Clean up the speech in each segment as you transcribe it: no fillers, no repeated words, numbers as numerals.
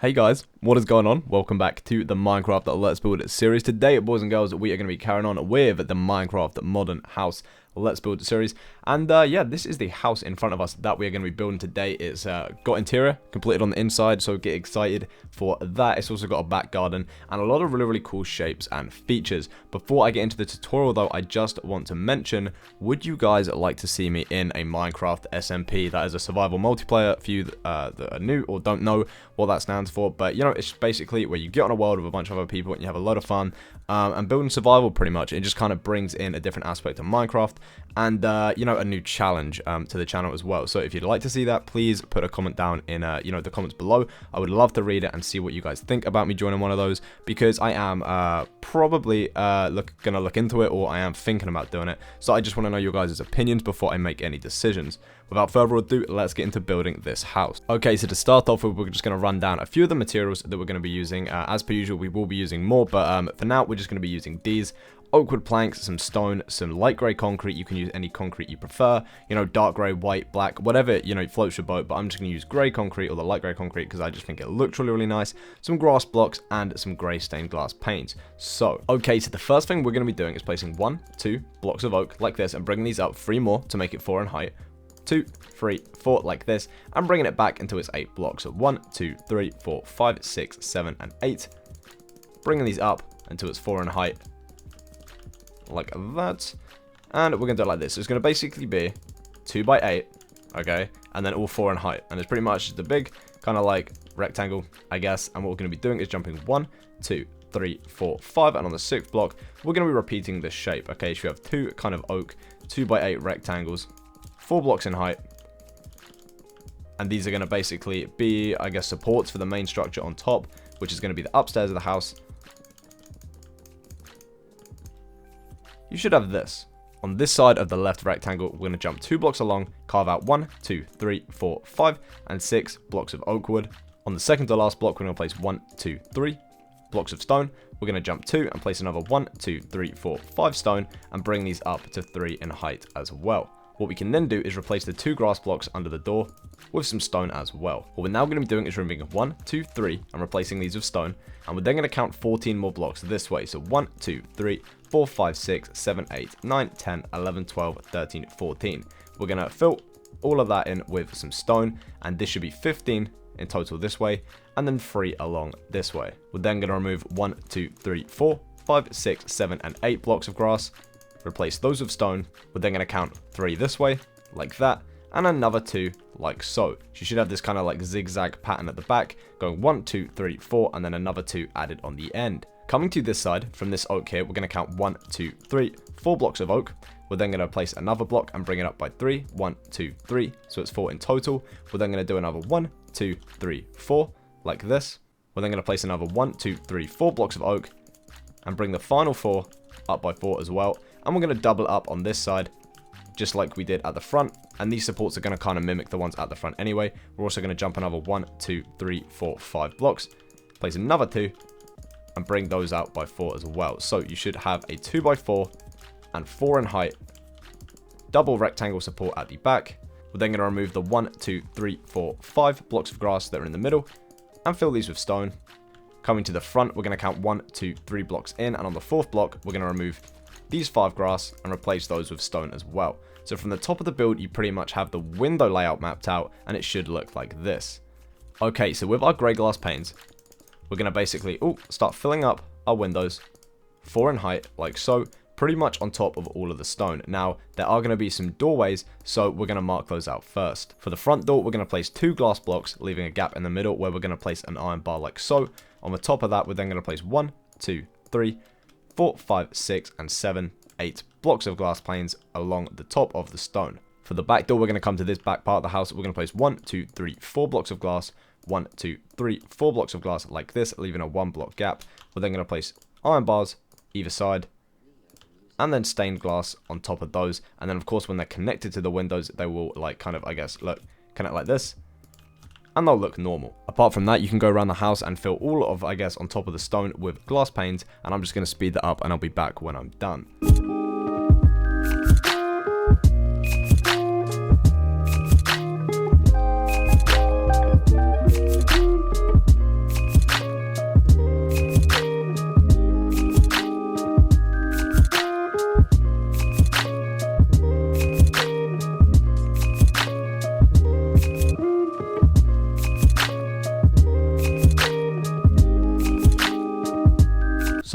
Hey guys, what is going on? Welcome back to the Minecraft Let's Build series. Today, boys and girls, we are going to be carrying on with the Minecraft Modern House Let's Build series. And yeah, this is the house in front of us that we are going to be building today. It's got interior completed on the inside, so get excited for that. It's also got a back garden and a lot of really cool shapes and features. Before I get into the tutorial though, I just want to mention, would you guys like to see me in a Minecraft SMP? That is a survival multiplayer for you that are new or don't know what that stands for. But you know, it's basically where you get on a world with a bunch of other people and you have a lot of fun and building survival pretty much. It just kind of brings in a different aspect of Minecraft and you know, a new challenge to the channel as well. So if you'd like to see that, please put a comment down in you know, the comments below. I would love to read it and see what you guys think about me joining one of those, because I am probably gonna look into it, or I am thinking about doing it. So I just want to know your guys' opinions before I make any decisions. Without further ado, let's get into building this house. Okay, so to start off with, we're just going to run down a few of the materials that we're going to be using. As per usual, we will be using more, but for now, we're just going to be using these. Oak wood planks, some stone, some light grey concrete. You can use any concrete you prefer, you know, dark grey, white, black, whatever, you know, floats your boat. But I'm just going to use grey concrete, or the light grey concrete, because I just think it looks really nice. Some grass blocks and some grey stained glass panes. So, okay, so the first thing we're going to be doing is placing 1, 2 blocks of oak like this, and bringing these up 3 more to make it 4 in height. 2, 3, 4 like this, and bringing it back until it's 8 blocks. So 1, 2, 3, 4, 5, 6, 7, and 8. Bringing these up until it's 4 in height, like that. And we're going to do it like this. So it's going to basically be 2 by 8, okay, and then all 4 in height. And it's pretty much just a big kind of like rectangle, I guess. And what we're going to be doing is jumping 1, 2, 3, 4, 5, and on the 6th block, we're going to be repeating this shape. Okay, so we have 2 kind of oak, 2 by 8 rectangles, 4 blocks in height, and these are going to basically be, I guess, supports for the main structure on top, which is going to be the upstairs of the house. You should have this. On this side of the left rectangle, we're going to jump 2 blocks along, carve out 1, 2, 3, 4, 5, and 6 blocks of oak wood. On the second to last block, we're going to place 1, 2, 3 blocks of stone. We're going to jump 2 and place another 1, 2, 3, 4, 5 stone, and bring these up to 3 in height as well. What we can then do is replace the 2 grass blocks under the door with some stone as well. What we're now going to be doing is removing 1, 2, 3 and replacing these with stone. And we're then going to count 14 more blocks this way. So 1, 2, 3, 4, 5, 6, 7, 8, 9, 10, 11, 12, 13, 14. We're going to fill all of that in with some stone. And this should be 15 in total this way. And then 3 along this way. We're then going to remove 1, 2, 3, 4, 5, 6, 7, and 8 blocks of grass. Replace those with stone. We're then going to count 3 this way, like that, and another 2 like so. So you should have this kind of like zigzag pattern at the back, going 1, 2, 3, 4, and then another 2 added on the end. Coming to this side, from this oak here, we're going to count 1, 2, 3, 4 blocks of oak. We're then going to place another block and bring it up by 3, 1, 2, 3, so it's 4 in total. We're then going to do another 1, 2, 3, 4, like this. We're then going to place another 1, 2, 3, 4 blocks of oak, and bring the final 4 up by 4 as well. And we're going to double up on this side, just like we did at the front. And these supports are going to kind of mimic the ones at the front anyway. We're also going to jump another 1, 2, 3, 4, 5 blocks. Place another 2, and bring those out by 4 as well. So you should have a 2 by 4 and 4 in height, double rectangle support at the back. We're then going to remove the 1, 2, 3, 4, 5 blocks of grass that are in the middle, and fill these with stone. Coming to the front, we're going to count 1, 2, 3 blocks in. And on the 4th block, we're going to remove these 5 grass and replace those with stone as well. So from the top of the build, you pretty much have the window layout mapped out, and it should look like this. Okay, so with our grey glass panes, we're going to basically start filling up our windows 4 in height, like so, pretty much on top of all of the stone. Now, there are going to be some doorways, so we're going to mark those out first. For the front door, we're going to place 2 glass blocks, leaving a gap in the middle where we're going to place an iron bar like so. On the top of that, we're then going to place 1, 2, 3, 4, 5, 6, and 7, 8 blocks of glass planes along the top of the stone. For the back door, we're going to come to this back part of the house. We're going to place 1, 2, 3, 4 blocks of glass, 1, 2, 3, 4 blocks of glass like this, leaving a 1 block gap. We're then going to place iron bars either side, and then stained glass on top of those. And then, of course, when they're connected to the windows, they will, like, kind of, I guess, look, connect like this, and they'll look normal. Apart from that, you can go around the house and fill all of, I guess, on top of the stone with glass panes, and I'm just going to speed that up, and I'll be back when I'm done.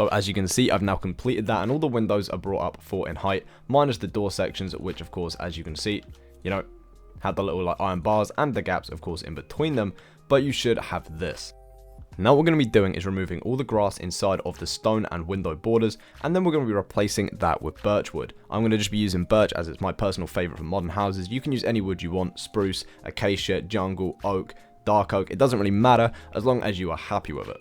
So as you can see, I've now completed that, and all the windows are brought up 4 in height, minus the door sections, which of course, as you can see, you know, had the little like iron bars and the gaps of course in between them, but you should have this. Now what we're going to be doing is removing all the grass inside of the stone and window borders, and then we're going to be replacing that with birch wood. I'm going to just be using birch as it's my personal favourite for modern houses. You can use any wood you want: spruce, acacia, jungle, oak, dark oak. It doesn't really matter as long as you are happy with it.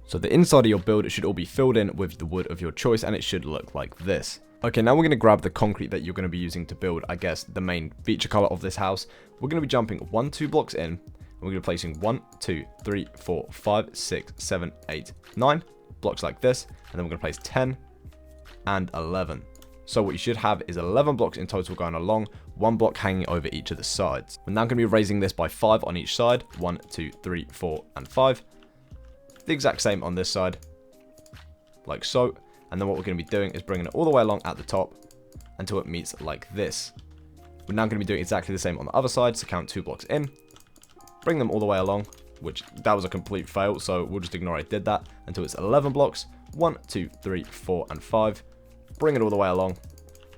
So the inside of your build should all be filled in with the wood of your choice, and it should look like this. Okay, now we're going to grab the concrete that you're going to be using to build, I guess, the main feature color of this house. We're going to be jumping 1-2 blocks in, and we're going to be placing 1, 2, 3, 4, 5, 6, 7, 8, 9 blocks like this, and then we're going to place 10 and 11. So what you should have is 11 blocks in total going along, 1 block hanging over each of the sides. We're now going to be raising this by 5 on each side, 1, 2, 3, 4, and 5. The exact same on this side, like so. And then what we're going to be doing is bringing it all the way along at the top until it meets like this. We're now going to be doing exactly the same on the other side, so count 2 blocks in, bring them all the way along, which that was a complete fail, so we'll just ignore I did that, until it's 11 blocks, 1, 2, 3, 4, and 5, bring it all the way along,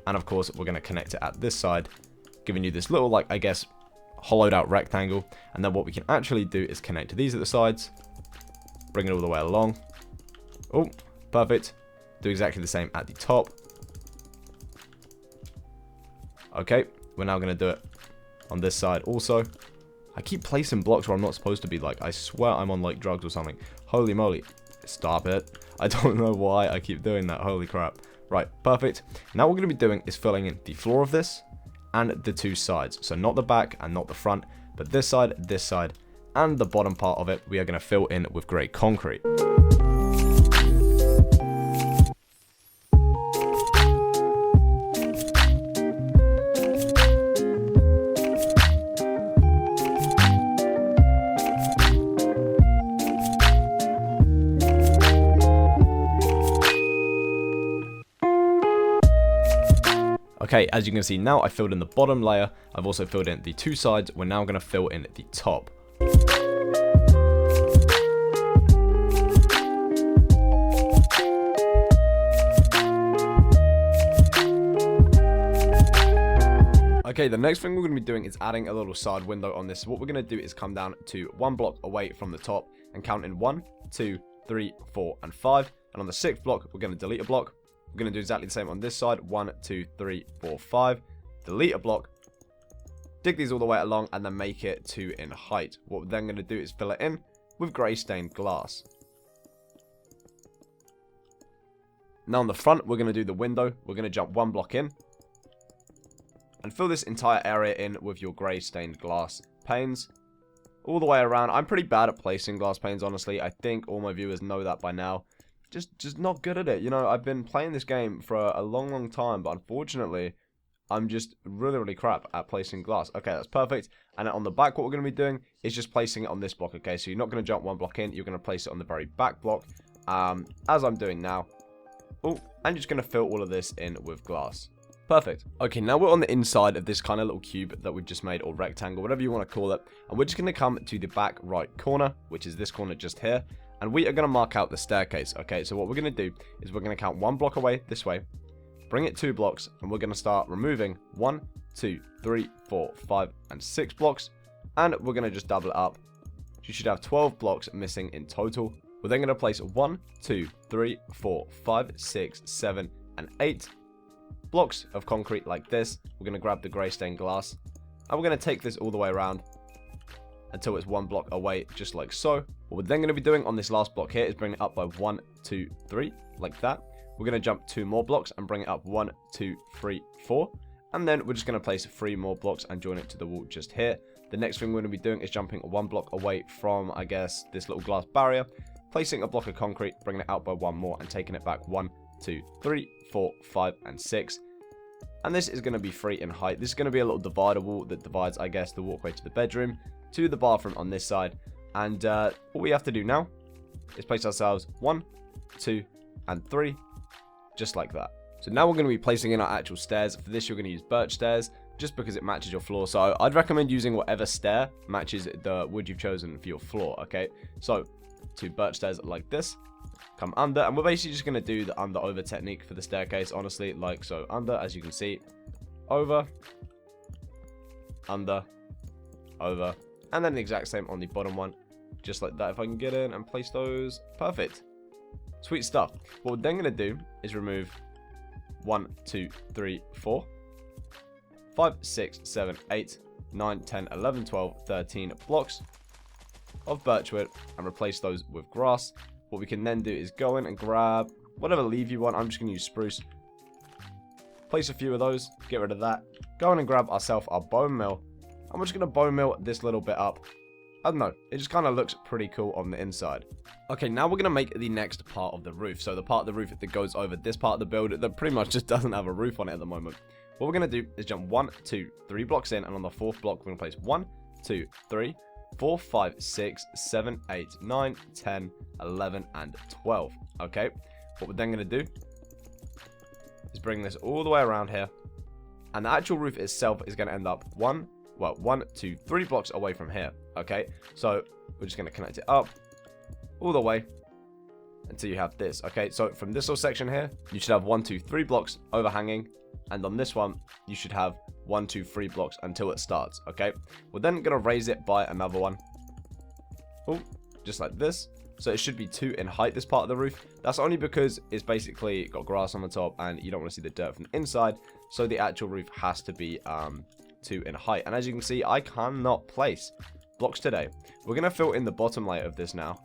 and of course we're going to connect it at this side, giving you this little, like, I guess, hollowed out rectangle. And then what we can actually do is connect these at the sides, bring it all the way along. Oh, perfect. Do exactly the same at the top. Okay, we're now going to do it on this side also. I keep placing blocks where I'm not supposed to be. Like, I swear I'm on like drugs or something. Holy moly. Stop it. I don't know why I keep doing that. Holy crap. Right, perfect. Now what we're going to be doing is filling in the floor of this and the 2 sides. So not the back and not the front, but this side, and the bottom part of it we are going to fill in with grey concrete. Okay, as you can see now, I filled in the bottom layer. I've also filled in the 2 sides. We're now going to fill in the top. Okay, the next thing we're going to be doing is adding a little side window on this. What we're going to do is come down to 1 block away from the top and count in 1, 2, 3, 4, and 5. And on the 6th block, we're going to delete a block. We're going to do exactly the same on this side. 1, 2, 3, 4, 5. Delete a block. Dig these all the way along and then make it 2 in height. What we're then going to do is fill it in with grey stained glass. Now on the front, we're going to do the window. We're going to jump 1 block in and fill this entire area in with your grey stained glass panes all the way around. I'm pretty bad at placing glass panes, honestly. I think all my viewers know that by now. Just not good at it. You know, I've been playing this game for a long time, but unfortunately, I'm just really crap at placing glass. Okay, that's perfect. And on the back, what we're going to be doing is just placing it on this block, okay? So you're not going to jump 1 block in. You're going to place it on the very back block, as I'm doing now. Oh, and you're just going to fill all of this in with glass. Perfect. Okay, now we're on the inside of this kind of little cube that we've just made, or rectangle, whatever you want to call it. And we're just going to come to the back right corner, which is this corner just here. And we are going to mark out the staircase, okay? So what we're going to do is we're going to count 1 block away this way, bring it 2 blocks, and we're going to start removing 1, 2, 3, 4, 5, and 6 blocks. And we're going to just double it up. You should have 12 blocks missing in total. We're then going to place 1, 2, 3, 4, 5, 6, 7, and 8 blocks of concrete like this. We're going to grab the grey stained glass, and we're going to take this all the way around until it's 1 block away, just like so. What we're then going to be doing on this last block here is bring it up by 1, 2, 3, like that. We're going to jump 2 more blocks and bring it up 1, 2, 3, 4. And then we're just going to place 3 more blocks and join it to the wall just here. The next thing we're going to be doing is jumping 1 block away from, I guess, this little glass barrier, placing a block of concrete, bringing it out by 1 more, and taking it back 1, 2, 3, 4, 5, and 6. And this is going to be 3 in height. This is going to be a little divider wall that divides, I guess, the walkway to the bedroom to the bathroom on this side. And what we have to do now is place ourselves 1, 2, and 3, just like that. So now we're going to be placing in our actual stairs. For this, you're going to use birch stairs, just because it matches your floor. So I'd recommend using whatever stair matches the wood you've chosen for your floor, okay? So 2 birch stairs like this, come under, and we're basically just going to do the under-over technique for the staircase, honestly, like so. Under, as you can see, over, under, over, and then the exact same on the bottom one, just like that. If I can get in and place those, perfect. Sweet stuff. What we're then going to do is remove 1, 2, 3, 4, 5, 6, 7, 8, 9, 10, 11, 12, 13 blocks of birchwood and replace those with grass. What we can then do is go in and grab whatever leaf you want. I'm just going to use spruce. Place a few of those, get rid of that. Go in and grab ourselves our bone mill. And we're just going to bone mill this little bit up. I don't know, it just kind of looks pretty cool on the inside. Okay, now we're going to make the next part of the roof. So the part of the roof that goes over this part of the build that pretty much just doesn't have a roof on it at the moment. What we're going to do is jump 1, 2, 3 blocks in, and on the 4th block, we're going to place 1, 2, 3, 4, 5, 6, 7, 8, 9, 10, 11, and 12. Okay, what we're then going to do is bring this all the way around here, and the actual roof itself is going to end up 1, 2, 3 blocks away from here. Okay, so we're just going to connect it up all the way until you have this. Okay, so from this little section here, you should have 1, 2, 3 blocks overhanging, and on this one you should have 1, 2, 3 blocks until it starts. Okay, we're then going to raise it by another one, just like this. So it should be 2 in height, this part of the roof. That's only because it's basically got grass on the top and you don't want to see the dirt from the inside, so the actual roof has to be 2 in height. And as you can see, I cannot place blocks today. We're going to fill in the bottom layer of this now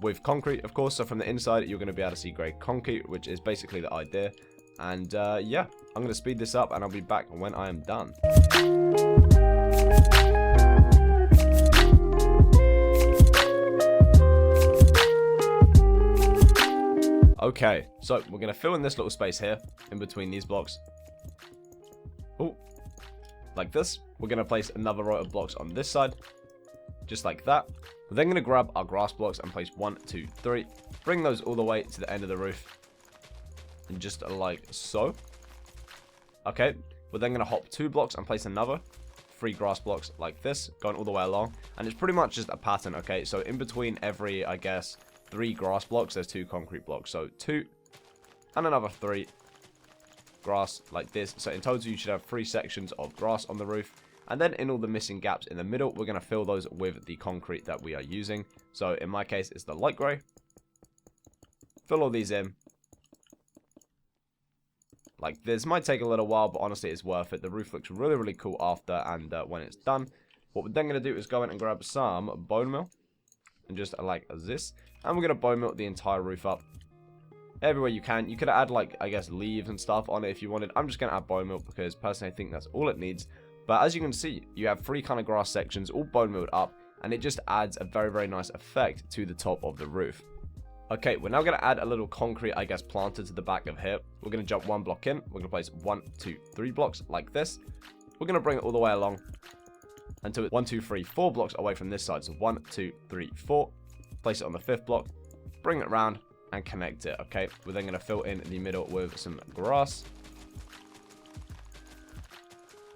with concrete, of course. So from the inside, you're going to be able to see grey concrete, which is basically the idea. And yeah, I'm going to speed this up and I'll be back when I am done. Okay, so we're going to fill in this little space here in between these blocks. Like this. We're going to place another row of blocks on this side, just like that. We're then going to grab our grass blocks and place 1, 2, 3. Bring those all the way to the end of the roof, and just like so. Okay, we're then going to hop 2 blocks and place another 3 grass blocks like this, going all the way along. And it's pretty much just a pattern, okay? So in between every, I guess, 3 grass blocks, there's 2 concrete blocks. So 2 and another 3 grass like this. So in total, you should have 3 sections of grass on the roof. And then in all the missing gaps in the middle, we're going to fill those with the concrete that we are using. So in my case, it's the light grey. Fill all these in like this. Might take a little while, but honestly, it's worth it. The roof looks really, really cool after and when it's done. What we're then going to do is go in and grab some bone meal and just like this. And we're going to bone meal the entire roof up everywhere you can. You could add, like, I guess, leaves and stuff on it if you wanted. I'm just going to add bone meal because personally I think that's all it needs. But as you can see, you have 3 kind of grass sections all bone mealed up, and it just adds a very, very nice effect to the top of the roof. Okay, we're now going to add a little concrete, I guess, planter to the back of here. We're going to jump 1 block in. We're going to place 1, 2, 3 blocks like this. We're going to bring it all the way along until it's 1, 2, 3, 4 blocks away from this side. So 1, 2, 3, 4. Place it on the 5th block. Bring it around and connect it. Okay, we're then going to fill in the middle with some grass,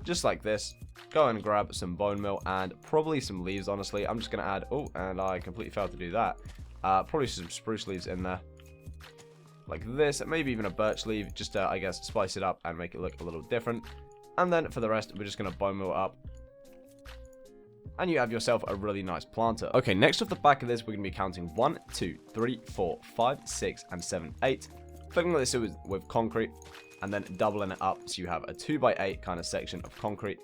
just like this. Go and grab some bone meal and probably some leaves. Honestly, I'm just going to add, and I completely failed to do that, probably some spruce leaves in there like this, maybe even a birch leaf, just to, I guess, spice it up and make it look a little different. And then for the rest, we're just going to bone meal up, and you have yourself a really nice planter. Okay, next off the back of this, we're going to be counting 1, 2, 3, 4, 5, 6, and 7, 8. Filling this with concrete, and then doubling it up so you have a 2x8 kind of section of concrete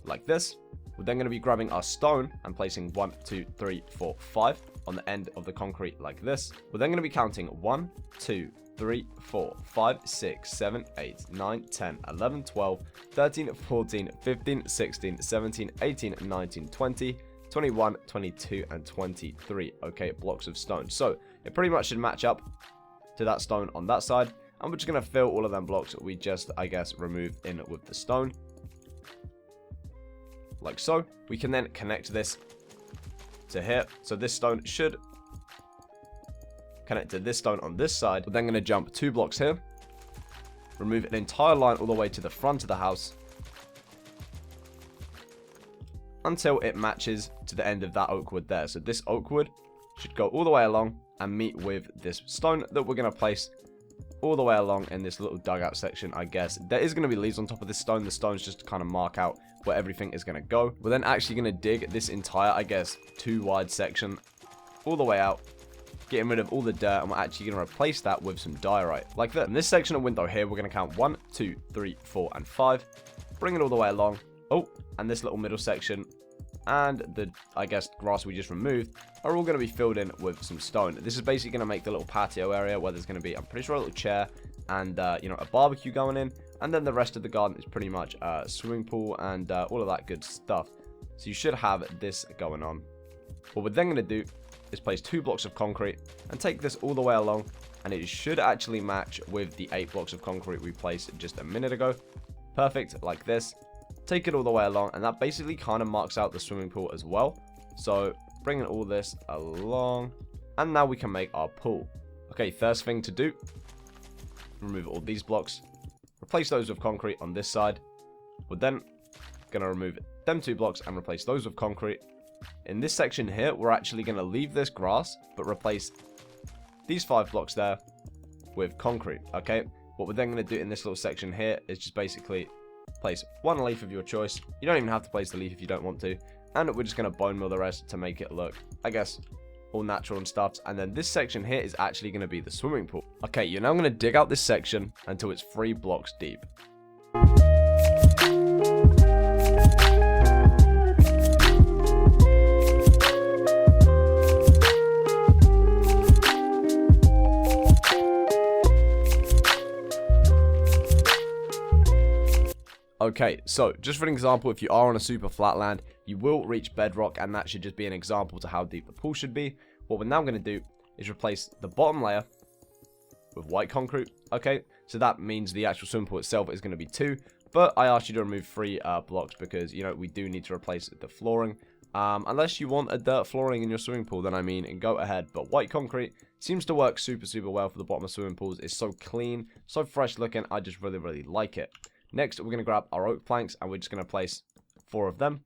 like this. We're then going to be grabbing our stone and placing 1, 2, 3, 4, 5 on the end of the concrete like this. We're then going to be counting 1, 2, 3, 4, 5, 6, 7, 8, 9, 10, 11, 12, 13, 14, 15, 16, 17, 18, 19, 20, 21, 22, and 23. Okay, blocks of stone. So it pretty much should match up to that stone on that side. And we're just going to fill all of them blocks we just, I guess, removed in with the stone. Like so. We can then connect this to here. So this stone should connect to this stone on this side. We're then going to jump 2 blocks here. Remove an entire line all the way to the front of the house, until it matches to the end of that oak wood there. So this oak wood should go all the way along and meet with this stone that we're going to place all the way along in this little dugout section, I guess. There is going to be leaves on top of this stone. The stone's just to kind of mark out where everything is going to go. We're then actually going to dig this entire, I guess, 2 wide section all the way out, getting rid of all the dirt, and we're actually going to replace that with some diorite, like that. In this section of window here, we're going to count 1, 2, 3, 4, and 5. Bring it all the way along. Oh, and this little middle section and the, I guess, grass we just removed are all going to be filled in with some stone. This is basically going to make the little patio area where there's going to be, I'm pretty sure, a little chair and, you know, a barbecue going in. And then the rest of the garden is pretty much a swimming pool and all of that good stuff. So you should have this going on. What we're then going to do is place 2 blocks of concrete and take this all the way along. And it should actually match with the 8 blocks of concrete we placed just a minute ago. Perfect, like this. Take it all the way along, and that basically kind of marks out the swimming pool as well. So bringing all this along, and now we can make our pool. Okay, first thing to do, remove all these blocks, replace those with concrete on this side. We're then going to remove them 2 blocks and replace those with concrete. In this section here, we're actually going to leave this grass, but replace these 5 blocks there with concrete. Okay, what we're then going to do in this little section here is just basically place 1 leaf of your choice. You don't even have to place the leaf if you don't want to. And we're just going to bone meal the rest to make it look, I guess, all natural and stuff. And then this section here is actually going to be the swimming pool. Okay, you're now going to dig out this section until it's 3 blocks deep. Okay, so just for an example, if you are on a super flat land, you will reach bedrock, and that should just be an example to how deep the pool should be. What we're now going to do is replace the bottom layer with white concrete. Okay, so that means the actual swimming pool itself is going to be 2, but I asked you to remove 3 blocks because, you know, we do need to replace the flooring. Unless you want a dirt flooring in your swimming pool, then I mean, go ahead. But white concrete seems to work super well for the bottom of swimming pools. It's so clean, so fresh looking. I just really like it. Next, we're going to grab our oak planks, and we're just going to place 4 of them.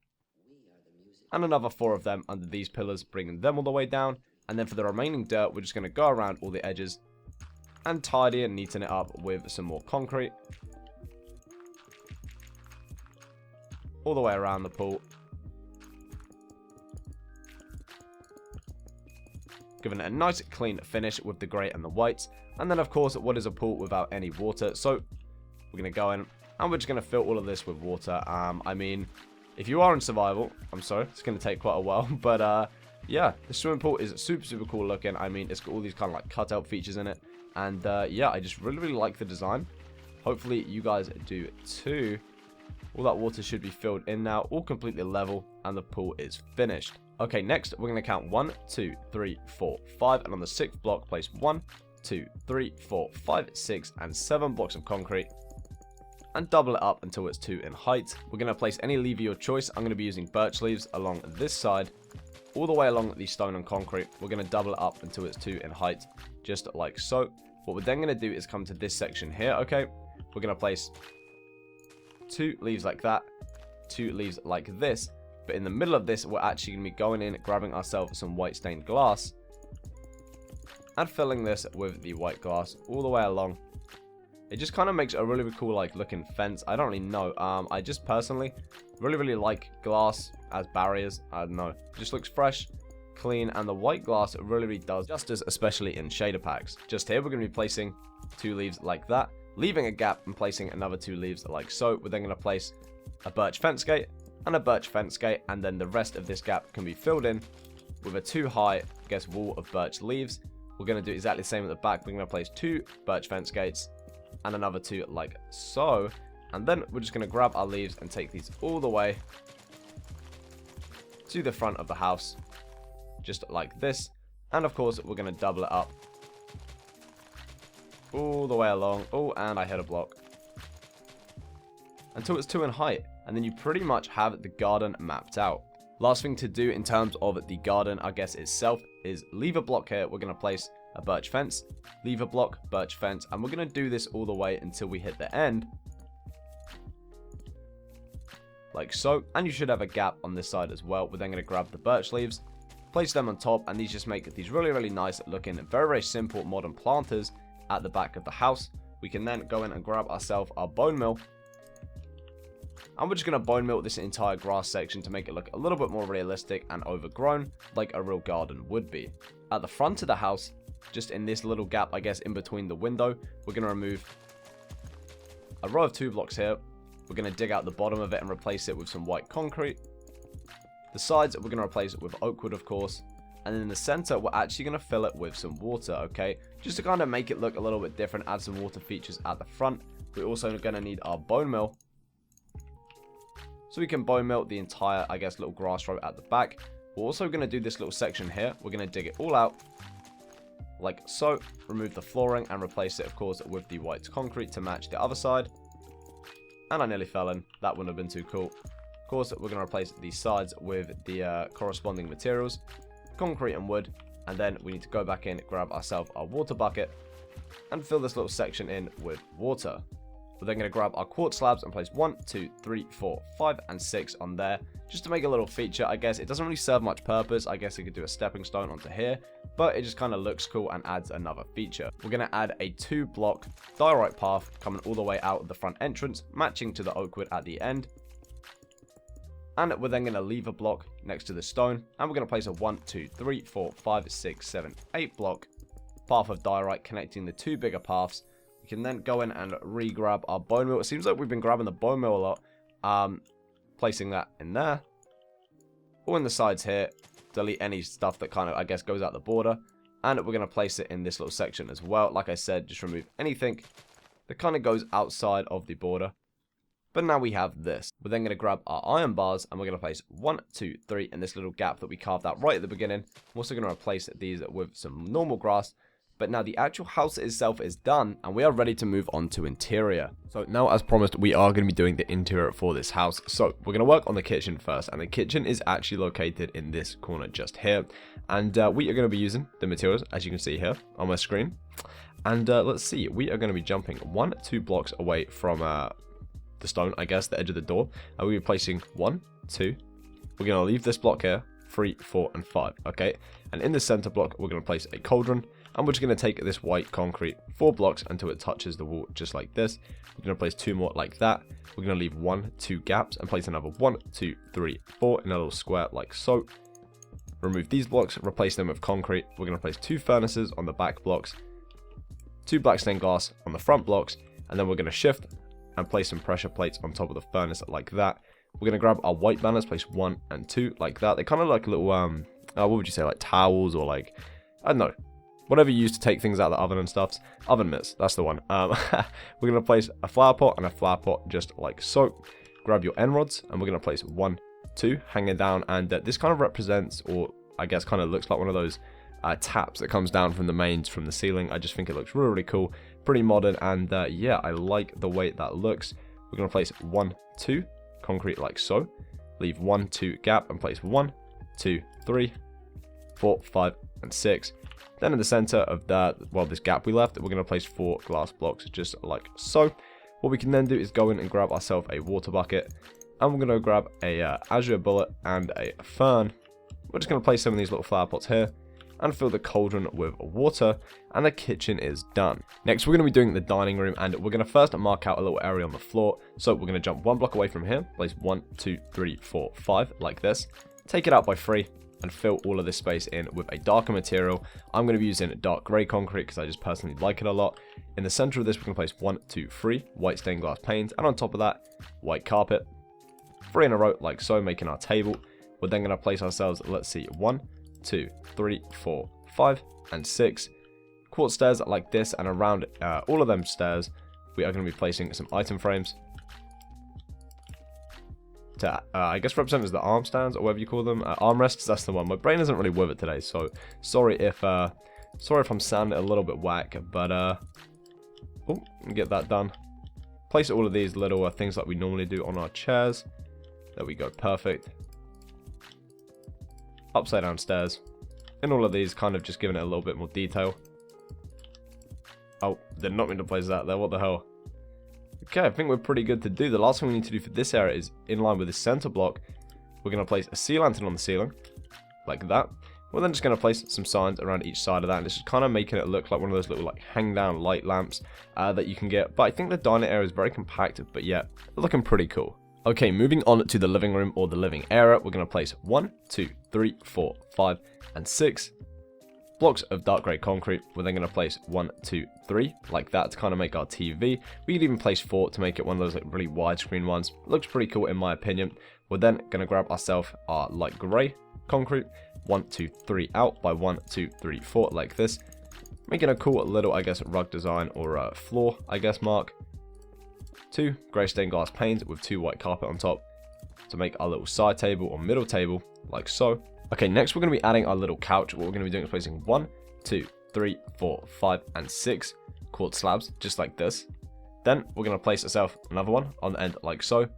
And another 4 of them under these pillars, bringing them all the way down. And then for the remaining dirt, we're just going to go around all the edges and tidy and neaten it up with some more concrete. All the way around the pool. Giving it a nice clean finish with the grey and the whites. And then, of course, what is a pool without any water? So we're going to go in, and we're just going to fill all of this with water. I mean, if you are in survival, I'm sorry, it's going to take quite a while. But, yeah, the swimming pool is super cool looking. I mean, it's got all these kind of, like, cutout features in it. And, yeah, I just really like the design. Hopefully, you guys do too. All that water should be filled in now, all completely level, and the pool is finished. Okay, next, we're going to count 1, 2, 3, 4, 5. And on the 6th block, place 1, 2, 3, 4, 5, 6, and 7 blocks of concrete. And double it up until it's 2 in height. We're going to place any leaf of your choice. I'm going to be using birch leaves along this side, all the way along the stone and concrete. We're going to double it up until it's 2 in height, just like so. What we're then going to do is come to this section here, okay? We're going to place 2 leaves like that, 2 leaves like this. But in the middle of this, we're actually going to be going in, grabbing ourselves some white stained glass, and filling this with the white glass all the way along. It just kind of makes a really cool, like, looking fence. I don't really know. I just personally really like glass as barriers. I don't know. It just looks fresh, clean, and the white glass really does justice, especially in shader packs. Just here, we're going to be placing 2 leaves like that, leaving a gap and placing another 2 leaves like so. We're then going to place a birch fence gate and a birch fence gate, and then the rest of this gap can be filled in with a 2 high, I guess, wall of birch leaves. We're going to do exactly the same at the back. We're going to place 2 birch fence gates and another 2 like so. And then we're just going to grab our leaves and take these all the way to the front of the house, just like this. And of course, we're going to double it up all the way along. Oh, and I hit a block. Until it's 2 in height, and then you pretty much have the garden mapped out. Last thing to do in terms of the garden, I guess, itself is leave a block here. We're going to place a birch fence, leave a block, birch fence, and we're going to do this all the way until we hit the end. Like so, and you should have a gap on this side as well. We're then going to grab the birch leaves, place them on top, and these just make these really nice looking, very simple modern planters at the back of the house. We can then go in and grab ourselves our bone mill, and we're just going to bone mill this entire grass section to make it look a little bit more realistic and overgrown, like a real garden would be. At the front of the house, just in this little gap, I guess, in between the window, we're going to remove a row of 2 blocks here. We're going to dig out the bottom of it and replace it with some white concrete. The sides, we're going to replace it with oak wood, of course. And then in the center, we're actually going to fill it with some water, okay? Just to kind of make it look a little bit different, add some water features at the front. We're also going to need our bone mill, so we can bone mill the entire, I guess, little grass row at the back. We're also going to do this little section here. We're going to dig it all out, like so. Remove the flooring and replace it, of course, with the white concrete to match the other side. And I nearly fell in. That wouldn't have been too cool. Of course, we're going to replace these sides with the corresponding materials, concrete and wood. And then we need to go back in, grab ourselves our water bucket, and fill this little section in with water. We're then going to grab our quartz slabs and place 1, 2, 3, 4, 5, and 6 on there, just to make a little feature. I guess it doesn't really serve much purpose. I guess you could do a stepping stone onto here, but it just kind of looks cool and adds another feature. We're going to add a 2-block diorite path coming all the way out of the front entrance, matching to the oak wood at the end. And we're then going to leave a block next to the stone, and we're going to place a 1, 2, 3, 4, 5, 6, 7, 8 block path of diorite connecting the 2 bigger paths. We can then go in and re-grab our bone mill. It seems like we've been grabbing the bone mill a lot. Placing that in there. Or in the sides here. Delete any stuff that kind of, I guess, goes out the border. And we're going to place it in this little section as well. Like I said, just remove anything that kind of goes outside of the border. But now we have this. We're then going to grab our iron bars and we're going to place 1, 2, 3 in this little gap that we carved out right at the beginning. I'm also going to replace these with some normal grass. But now the actual house itself is done and we are ready to move on to interior. So now, as promised, we are going to be doing the interior for this house. So we're going to work on the kitchen first, and the kitchen is actually located in this corner just here. And we are going to be using the materials, as you can see here on my screen. And let's see, we are going to be jumping 1, 2 blocks away from the stone, I guess, the edge of the door. And we'll be placing 1, 2. We're going to leave this block here, 3, 4, and 5, okay? And in the center block, we're going to place a cauldron. And we're just going to take this white concrete 4 blocks until it touches the wall, just like this. We're going to place 2 more like that. We're going to leave 1, 2 gaps and place another 1, 2, 3, 4 in a little square like so. Remove these blocks, replace them with concrete. We're going to place 2 furnaces on the back blocks, 2 black stained glass on the front blocks, and then we're going to shift and place some pressure plates on top of the furnace like that. We're going to grab our white banners, place 1 and 2 like that. They kind of like little, what would you say, like towels or like, I don't know. Whatever you use to take things out of the oven and stuff. Oven mitts, that's the one. We're going to place a flower pot and a flower pot just like so. Grab your end rods and we're going to place 1, 2 hanging down. And this kind of represents, or I guess kind of looks like one of those taps that comes down from the mains from the ceiling. I just think it looks really cool. Pretty modern, and yeah, I like the way that looks. We're going to place 1, 2 concrete like so. Leave 1, 2 gap and place 1, 2, 3, 4, 5, and 6. Then in the center of that, well, this gap we left, we're going to place 4 glass blocks just like so. What we can then do is go in and grab ourselves a water bucket, and we're going to grab a azure bullet and a fern. We're just going to place some of these little flower pots here and fill the cauldron with water, and the kitchen is done. Next, we're going to be doing the dining room, and we're going to first mark out a little area on the floor. So we're going to jump 1 block away from here, place 1, 2, 3, 4, 5 like this. Take it out by 3. And fill all of this space in with a darker material. I'm going to be using dark grey concrete because I just personally like it a lot. In the center of this, we're going to place 1, 2, 3 white stained glass panes, and on top of that, white carpet. 3 in a row like so, making our table. We're then going to place ourselves, let's see, 1, 2, 3, 4, 5, and 6 quartz stairs like this, and around all of them stairs, we are going to be placing some item frames. To, I guess represent as the arm stands, or whatever you call them, armrests. That's the one. My brain isn't really with it today, so sorry if I'm sounding a little bit whack, but Oh, get that done. Place all of these little things like we normally do on our chairs. There we go, perfect. Upside down stairs. And all of these kind of just giving it a little bit more detail. Oh, did not mean to place that there, what the hell. Okay, I think we're pretty good to do. The last thing we need to do for this area is, in line with the center block, we're going to place a sea lantern on the ceiling, like that. We're then just going to place some signs around each side of that, and it's just kind of making it look like one of those little like hang down light lamps that you can get. But I think the dining area is very compacted, but yeah, looking pretty cool. Okay, moving on to the living room or the living area, we're going to place 1, 2, 3, 4, 5, and 6 blocks of dark grey concrete. We're then going to place 1, 2, 3 like that to kind of make our TV. We could even place 4 to make it one of those like really widescreen ones. Looks pretty cool in my opinion. We're then going to grab ourselves our light grey concrete, 1, 2, 3 out by 1, 2, 3, 4 like this, making a cool little, I guess, rug design or floor, I guess, mark. 2 grey stained glass panes with 2 white carpet on top to make our little side table or middle table like so. Okay, next we're going to be adding our little couch. What we're going to be doing is placing 1, 2, 3, 4, 5, and 6 quartz slabs, just like this. Then we're going to place ourselves another one on the end like so,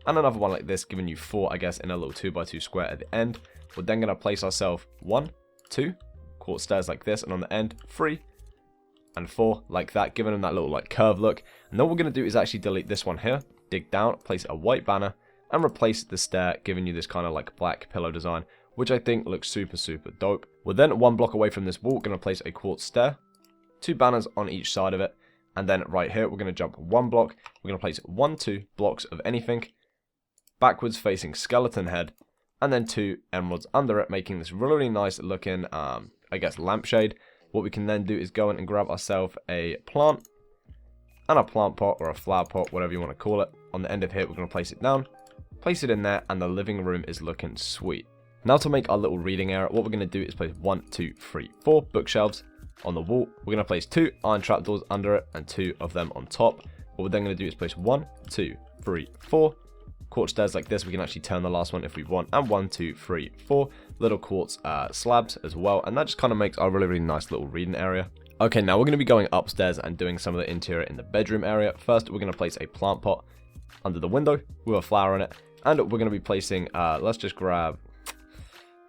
and another one like this, giving you 4, I guess, in a little 2x2 square at the end. We're then going to place ourselves 1, 2 quartz stairs like this, and on the end 3 and 4 like that, giving them that little like curve look. And then what we're going to do is actually delete this one here, dig down, place a white banner, and replace the stair, giving you this kind of like black pillow design, which I think looks super dope. We're then 1 block away from this wall, going to place a quartz stair, 2 banners on each side of it, and then right here we're going to jump 1 block. We're going to place 1, 2 blocks of anything, backwards facing skeleton head, and then 2 emeralds under it, making this really nice looking, I guess, lampshade. What we can then do is go in and grab ourselves a plant, and a plant pot or a flower pot, whatever you want to call it. On the end of here, we're going to place it down, place it in there, and the living room is looking sweet. Now to make our little reading area, what we're going to do is place 1, 2, 3, 4 bookshelves on the wall. We're going to place 2 iron trapdoors under it and 2 of them on top. What we're then going to do is place 1, 2, 3, 4 quartz stairs like this. We can actually turn the last one if we want, and 1, 2, 3, 4 little quartz slabs as well, and that just kind of makes our really nice little reading area. Okay, now we're going to be going upstairs and doing some of the interior in the bedroom area. First, we're going to place a plant pot under the window with a flower in it, and we're going to be placing, let's just grab,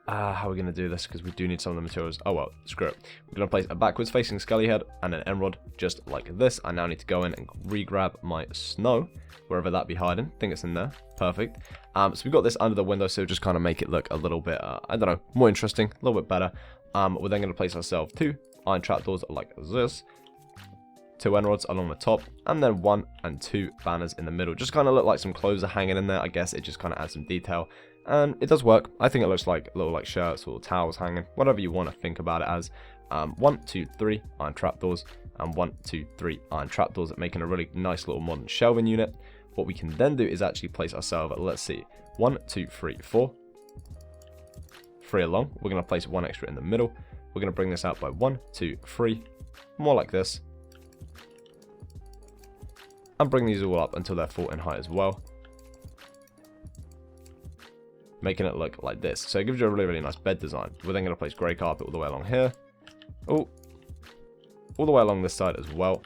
how are we going to do this, because we do need some of the materials. Oh well, screw it. We're going to place a backwards facing skelly head and an emerald just like this. I now need to go in and re-grab my snow, wherever that be hiding. I think it's in there. Perfect. So we've got this under the window, so just kind of make it look a little bit, I don't know, more interesting, a little bit better. We're then going to place ourselves 2 iron trapdoors like this, 2 emeralds along the top, and then 1 and 2 banners in the middle. Just kind of look like some clothes are hanging in there. I guess it just kind of adds some detail, and it does work. I think it looks like little like shirts or towels hanging, whatever you want to think about it as. 1, 2, 3 iron trapdoors, and 1, 2, 3 iron trapdoors, making a really nice little modern shelving unit. What we can then do is actually place ourselves, let's see, 1, 2, 3, 4, 3 along. We're going to place 1 extra in the middle. We're going to bring this out by 1, 2, 3, more like this, and bring these all up until they're 4 in height as well, making it look like this. So it gives you a really nice bed design. We're then going to place grey carpet all the way along here, all the way along this side as well.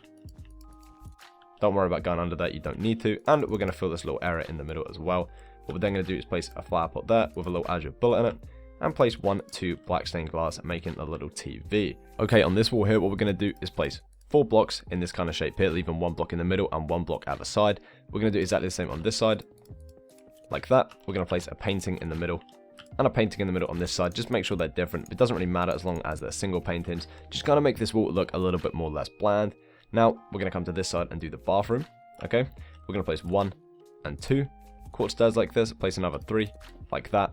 Don't worry about going under that, you don't need to. And we're going to fill this little area in the middle as well. What we're then going to do is place a flower pot there with a little azure bullet in it, and place 1, 2 black stained glass, making a little TV. Okay, on this wall here, what we're going to do is place 4 blocks in this kind of shape here, leaving 1 block in the middle and 1 block at the side. We're going to do exactly the same on this side, like that. We're going to place a painting in the middle and a painting in the middle on this side. Just make sure they're different. It doesn't really matter as long as they're single paintings. Just kind of make this wall look a little bit more or less bland. Now, we're going to come to this side and do the bathroom. Okay, we're going to place 1 and 2 quartz stairs like this, place another 3 like that,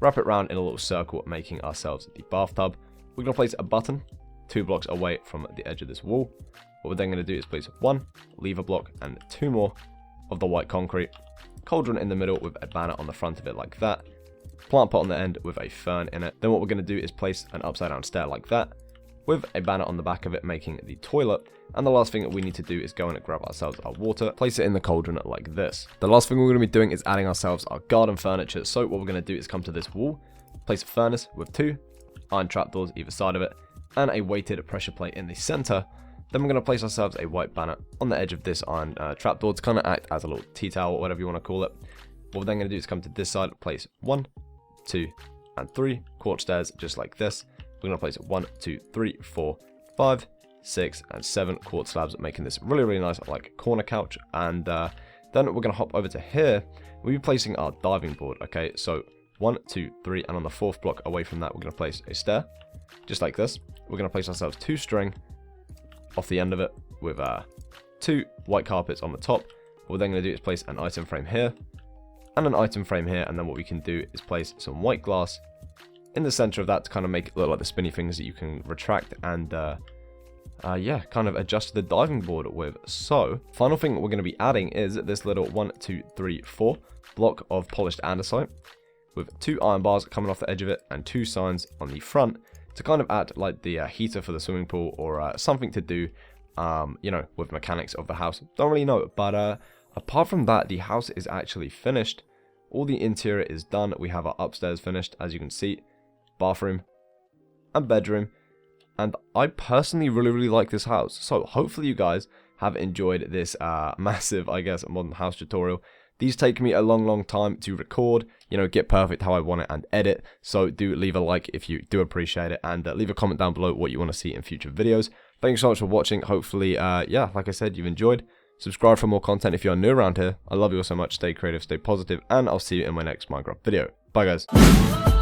wrap it around in a little circle, making ourselves the bathtub. We're going to place a button 2 blocks away from the edge of this wall. What we're then going to do is place 1 lever block and 2 more of the white concrete, cauldron in the middle with a banner on the front of it like that, plant pot on the end with a fern in it. Then what we're going to do is place an upside down stair like that, with a banner on the back of it, making the toilet. And the last thing that we need to do is go in and grab ourselves our water, place it in the cauldron like this. The last thing we're going to be doing is adding ourselves our garden furniture. So what we're going to do is come to this wall, place a furnace with 2 iron trapdoors either side of it, and a weighted pressure plate in the center, Then we're going to place ourselves a white banner on the edge of this iron trapdoor to kind of act as a little tea towel or whatever you want to call it. What we're then going to do is come to this side, place 1, 2, and 3 quartz stairs just like this. We're going to place 1, 2, 3, 4, 5, 6, and 7 quartz slabs, making this really, really nice like corner couch. And then we're going to hop over to here. We'll be placing our diving board. Okay, so 1, 2, 3, and on the 4th block away from that, we're going to place a stair just like this. We're going to place ourselves 2 string off the end of it with 2 white carpets on the top. What we're then going to do is place an item frame here and an item frame here, and then what we can do is place some white glass in the center of that to kind of make it look like the spinny things that you can retract and yeah, kind of adjust the diving board with. So final thing we're going to be adding is this little 1, 2, 3, 4 block of polished andesite with 2 iron bars coming off the edge of it and 2 signs on the front to kind of act like the heater for the swimming pool, or something to do you know, with mechanics of the house. Don't really know, but apart from that, the house is actually finished. All the interior is done. We have our upstairs finished, as you can see, bathroom and bedroom. And I personally really, really like this house. So hopefully you guys have enjoyed this massive, I guess, modern house tutorial. These take me a long, long time to record, you know, get perfect how I want it and edit. So do leave a like if you do appreciate it, and leave a comment down below what you want to see in future videos. Thanks so much for watching. Hopefully, yeah, like I said, you've enjoyed. Subscribe for more content if you're new around here. I love you all so much. Stay creative, stay positive, and I'll see you in my next Minecraft video. Bye, guys.